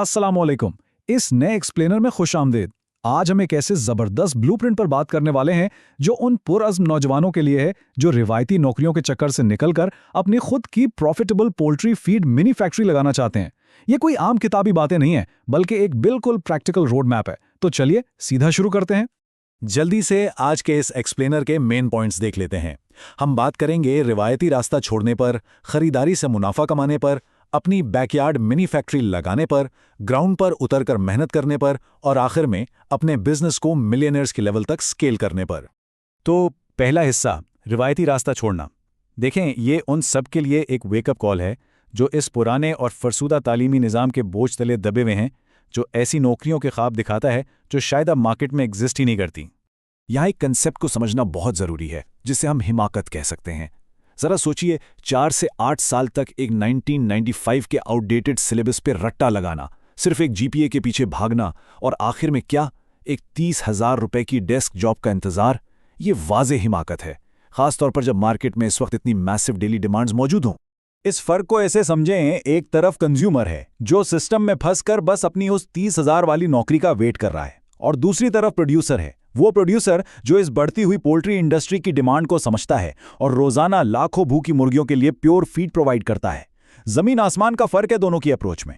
अस्सलामुअलैकुम। इस नए एक्सप्लेनर में खुशामदीद। आज हम एक ऐसे ज़बरदस्त ब्लूप्रिंट पर बात करने वाले हैं जो उन पुरअज़्म नौजवानों के लिए है जो रिवायती नौकरियों के चक्कर से निकलकर अपनी खुद की profitable poultry feed mini factory लगाना चाहते हैं। ये कोई आम किताबी बातें नहीं है, बल्कि एक बिल्कुल प्रैक्टिकल रोड मैप है। तो चलिए सीधा शुरू करते हैं। जल्दी से आज के इस एक्सप्लेनर के मेन पॉइंट्स देख लेते हैं। हम बात करेंगे रिवायती रास्ता छोड़ने पर, खरीदारी से मुनाफा कमाने पर, अपनी बैकयार्ड मिनी फैक्ट्री लगाने पर, ग्राउंड पर उतरकर मेहनत करने पर और आखिर में अपने बिजनेस को मिलियनर्स के लेवल तक स्केल करने पर। तो पहला हिस्सा, रिवायती रास्ता छोड़ना। देखें, ये उन सब के लिए एक वेकअप कॉल है जो इस पुराने और फरसूदा तालीमी निज़ाम के बोझ तले दबे हुए हैं, जो ऐसी नौकरियों के ख्वाब दिखाता है जो शायद अब मार्केट में एग्जिस्ट ही नहीं करती। यहाँ एक कंसेप्ट को समझना बहुत ज़रूरी है जिसे हम हिमाकत कह सकते हैं। ज़रा सोचिए, 4 से 8 साल तक एक 1995 के आउटडेटेड सिलेबस पे रट्टा लगाना, सिर्फ एक जीपीए के पीछे भागना और आखिर में क्या, एक 30,000 रुपए की डेस्क जॉब का इंतज़ार। ये वाज़े हिमाकत है, ख़ासतौर पर जब मार्केट में इस वक्त इतनी मैसिव डेली डिमांड्स मौजूद हों। इस फर्क को ऐसे समझें, एक तरफ कंज्यूमर है जो सिस्टम में फंसकर बस अपनी उस 30,000 वाली नौकरी का वेट कर रहा है, और दूसरी तरफ प्रोड्यूसर है, वो प्रोड्यूसर जो इस बढ़ती हुई पोल्ट्री इंडस्ट्री की डिमांड को समझता है और रोजाना लाखों भूखी मुर्गियों के लिए प्योर फीड प्रोवाइड करता है। जमीन आसमान का फर्क है दोनों की अप्रोच में।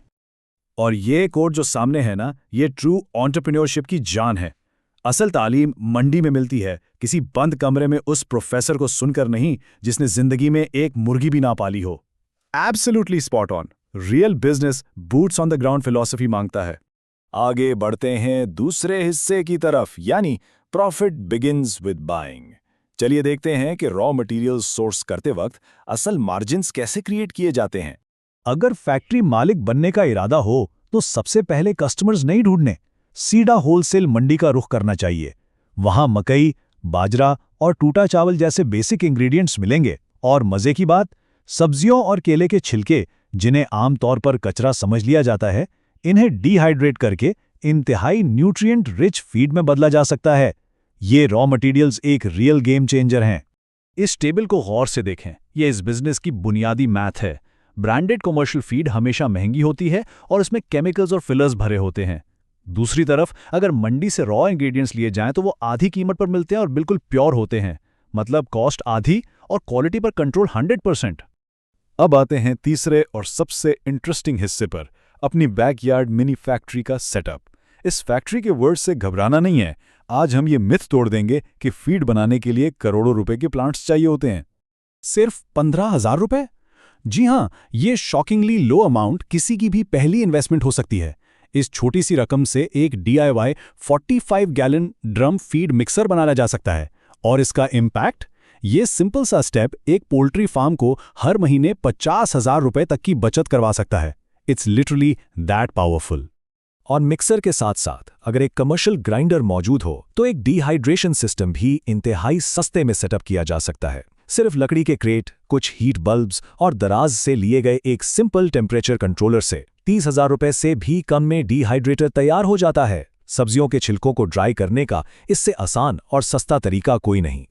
और ये कोड जो सामने है ना, ये ट्रू एंटरप्रेन्योरशिप की जान है। असल तालीम मंडी में मिलती है, किसी बंद कमरे में उस प्रोफेसर को सुनकर नहीं जिसने जिंदगी में एक मुर्गी भी ना पाली हो। Absolutely spot on. Real business boots on the ground philosophy मांगता है। आगे बढ़ते हैं दूसरे हिस्से की तरफ, यानी प्रॉफिट बिगिंस विद बाइंग। चलिए देखते हैं कि रॉ मटेरियल्स सोर्स करते वक्त असल मार्जिन्स कैसे क्रिएट किए जाते हैं। अगर फैक्ट्री मालिक बनने का इरादा हो तो सबसे पहले कस्टमर्स नहीं ढूंढने, सीधा होलसेल मंडी का रुख करना चाहिए। वहां मकई, बाजरा और टूटा चावल जैसे बेसिक इंग्रेडिएंट्स मिलेंगे। और मजे की बात, सब्जियों और केले के छिलके, जिन्हें आमतौर पर कचरा समझ लिया जाता है, इन्हें डिहाइड्रेट करके इंतहाई न्यूट्रिएंट रिच फीड में बदला जा सकता है। ये रॉ मटेरियल्स एक रियल गेम चेंजर हैं। इस टेबल को गौर से देखें, ये इस बिजनेस की बुनियादी मैथ है। ब्रांडेड कमर्शियल फीड हमेशा महंगी होती है और इसमें केमिकल्स और फिलर्स भरे होते हैं। दूसरी तरफ अगर मंडी से रॉ इंग्रेडिएंट्स लिए जाएं तो वो आधी कीमत पर मिलते हैं और बिल्कुल प्योर होते हैं। मतलब कॉस्ट आधी और क्वालिटी पर कंट्रोल 100%। अब आते हैं तीसरे और सबसे इंटरेस्टिंग हिस्से पर, अपनी बैकयार्ड मिनी फैक्ट्री का सेटअप। इस फैक्ट्री के वर्ड से घबराना नहीं है। आज हम ये मिथ तोड़ देंगे कि फीड बनाने के लिए करोड़ों रुपए के प्लांट्स चाहिए होते हैं। सिर्फ 15,000 रुपए? जी हां, ये शॉकिंगली लो अमाउंट किसी की भी पहली इन्वेस्टमेंट हो सकती है। इस छोटी सी रकम से एक DIY 45 gallon drum feed mixer बनाया जा सकता है। और इसका इम्पैक्ट, ये सिंपल सा स्टेप एक पोल्ट्री फार्म को हर महीने 50,000 रुपए तक की बचत करवा सकता है। It's literally that powerful. और मिक्सर के साथ साथ अगर एक कमर्शियल ग्राइंडर मौजूद हो तो एक डिहाइड्रेशन सिस्टम भी इंतहाई सस्ते में सेटअप किया जा सकता है। सिर्फ लकड़ी के क्रेट, कुछ हीट बल्ब्स और दराज से लिए गए एक सिंपल टेम्परेचर कंट्रोलर से 30,000 रुपए से भी कम में डिहाइड्रेटर तैयार हो जाता है। सब्जियों के छिलकों को ड्राई करने का इससे आसान और सस्ता तरीका कोई नहीं।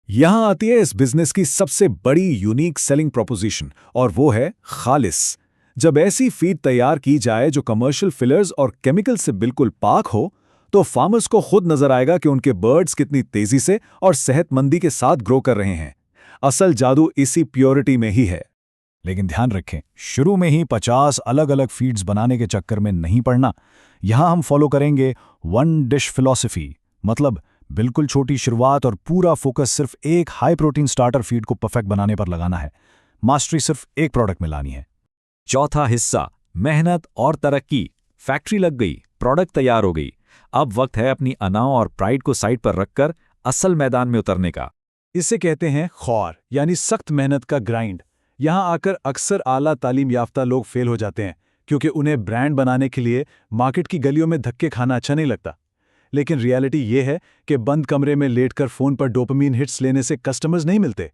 यहां आती है इस बिजनेस की सबसे बड़ी यूनिक सेलिंग प्रोपोजिशन, और वो है खालिस। जब ऐसी फीड तैयार की जाए जो कमर्शियल फिलर्स और केमिकल से बिल्कुल पाक हो, तो फार्मर्स को खुद नजर आएगा कि उनके बर्ड्स कितनी तेजी से और सेहतमंदी के साथ ग्रो कर रहे हैं। असल जादू इसी प्योरिटी में ही है। लेकिन ध्यान रखें, शुरू में ही 50 अलग अलग फीड्स बनाने के चक्कर में नहीं पड़ना। यहां हम फॉलो करेंगे वन डिश फिलॉसफी, मतलब बिल्कुल छोटी शुरुआत और पूरा फोकस सिर्फ एक हाई प्रोटीन स्टार्टर फीड को परफेक्ट बनाने पर लगाना है। मास्टरी सिर्फ एक प्रोडक्ट में लानी है। चौथा हिस्सा, मेहनत और तरक्की। फैक्ट्री लग गई, प्रोडक्ट तैयार हो गई। अब वक्त है अपनी अनाव और प्राइड को साइड पर रखकर असल मैदान में उतरने का। इसे कहते हैं खौर, यानी सख्त मेहनत का ग्राइंड। यहां आकर अक्सर आला तालीम याफ्ता लोग फेल हो जाते हैं क्योंकि उन्हें ब्रांड बनाने के लिए मार्केट की गलियों में धक्के खाना अच्छा नहीं लगता। लेकिन रियलिटी ये है कि बंद कमरे में लेटकर फोन पर डोपामीन हिट्स लेने से कस्टमर्स नहीं मिलते।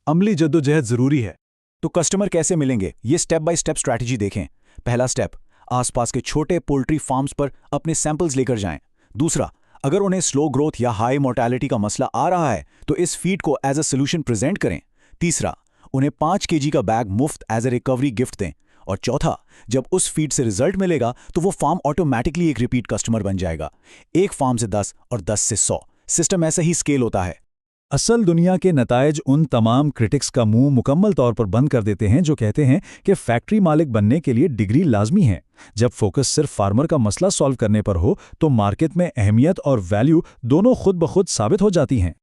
अमली जद्दोजहद जरूरी है। तो कस्टमर कैसे मिलेंगे, ये स्टेप बाय स्टेप स्ट्रैटेजी देखें। पहला स्टेप, आसपास के छोटे पोल्ट्री फार्म्स पर अपने सैंपल्स लेकर जाएं। दूसरा, अगर उन्हें स्लो ग्रोथ या हाई मोर्टेलिटी का मसला आ रहा है तो इस फीड को एज अ सोल्यूशन प्रेजेंट करें। तीसरा, उन्हें 5 kg का बैग मुफ्त एज ए रिकवरी गिफ्ट दें। और चौथा, जब उस फीड से रिजल्ट मिलेगा तो वो फार्म ऑटोमेटिकली एक रिपीट कस्टमर बन जाएगा। एक फार्म से 10 और 10 से 100, सिस्टम ऐसे ही स्केल होता है। असल दुनिया के नतायज उन तमाम क्रिटिक्स का मुंह मुकम्मल तौर पर बंद कर देते हैं जो कहते हैं कि फैक्ट्री मालिक बनने के लिए डिग्री लाजमी है। जब फोकस सिर्फ फार्मर का मसला सॉल्व करने पर हो तो मार्केट में अहमियत और वैल्यू दोनों खुद ब खुद साबित हो जाती हैं।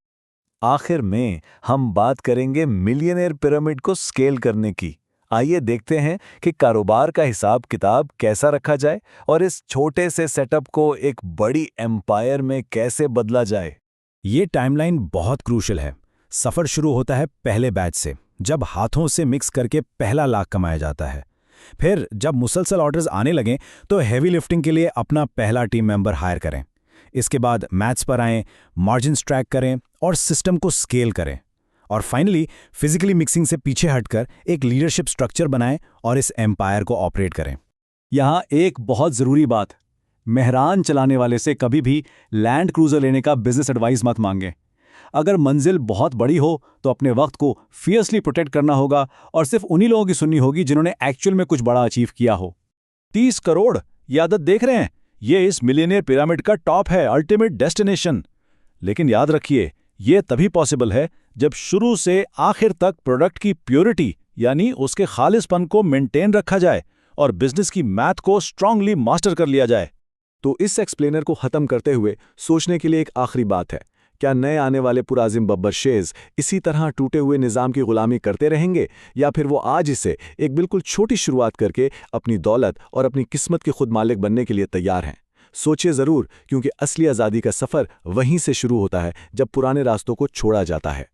आखिर में हम बात करेंगे मिलियनेयर पिरामिड को स्केल करने की। आइए देखते हैं कि कारोबार का हिसाब किताब कैसा रखा जाए और इस छोटे से सेटअप को एक बड़ी एम्पायर में कैसे बदला जाए। ये टाइमलाइन बहुत क्रूशल है। सफ़र शुरू होता है पहले बैच से, जब हाथों से मिक्स करके पहला लाख कमाया जाता है। फिर जब मुसलसल ऑर्डर्स आने लगें तो हैवी लिफ्टिंग के लिए अपना पहला टीम मेंबर हायर करें। इसके बाद मैथ्स पर आएं, मार्जिन्स ट्रैक करें और सिस्टम को स्केल करें। और फाइनली फिजिकली मिक्सिंग से पीछे हटकर एक लीडरशिप स्ट्रक्चर बनाएं और इस एम्पायर को ऑपरेट करें। यहाँ एक बहुत ज़रूरी बात, मेहरान चलाने वाले से कभी भी लैंड क्रूज़र लेने का बिजनेस एडवाइस मत मांगें। अगर मंजिल बहुत बड़ी हो तो अपने वक्त को फियर्सली प्रोटेक्ट करना होगा और सिर्फ उन्हीं लोगों की सुननी होगी जिन्होंने एक्चुअल में कुछ बड़ा अचीव किया हो। 30 करोड़ ये आदत देख रहे हैं, ये इस मिलियनियर पिरामिड का टॉप है, अल्टीमेट डेस्टिनेशन। लेकिन याद रखिए, ये तभी पॉसिबल है जब शुरू से आखिर तक प्रोडक्ट की प्योरिटी यानी उसके खालिसपन को मेंटेन रखा जाए और बिजनेस की मैथ को स्ट्रांगली मास्टर कर लिया जाए। तो इस एक्सप्लेनर को ख़त्म करते हुए सोचने के लिए एक आखिरी बात है, क्या नए आने वाले पुराज़िम बब्बर शेज़ इसी तरह टूटे हुए निज़ाम की गुलामी करते रहेंगे, या फिर वो आज इसे एक बिल्कुल छोटी शुरुआत करके अपनी दौलत और अपनी किस्मत के खुद मालिक बनने के लिए तैयार हैं? सोचिए ज़रूर, क्योंकि असली आज़ादी का सफ़र वहीं से शुरू होता है जब पुराने रास्तों को छोड़ा जाता है।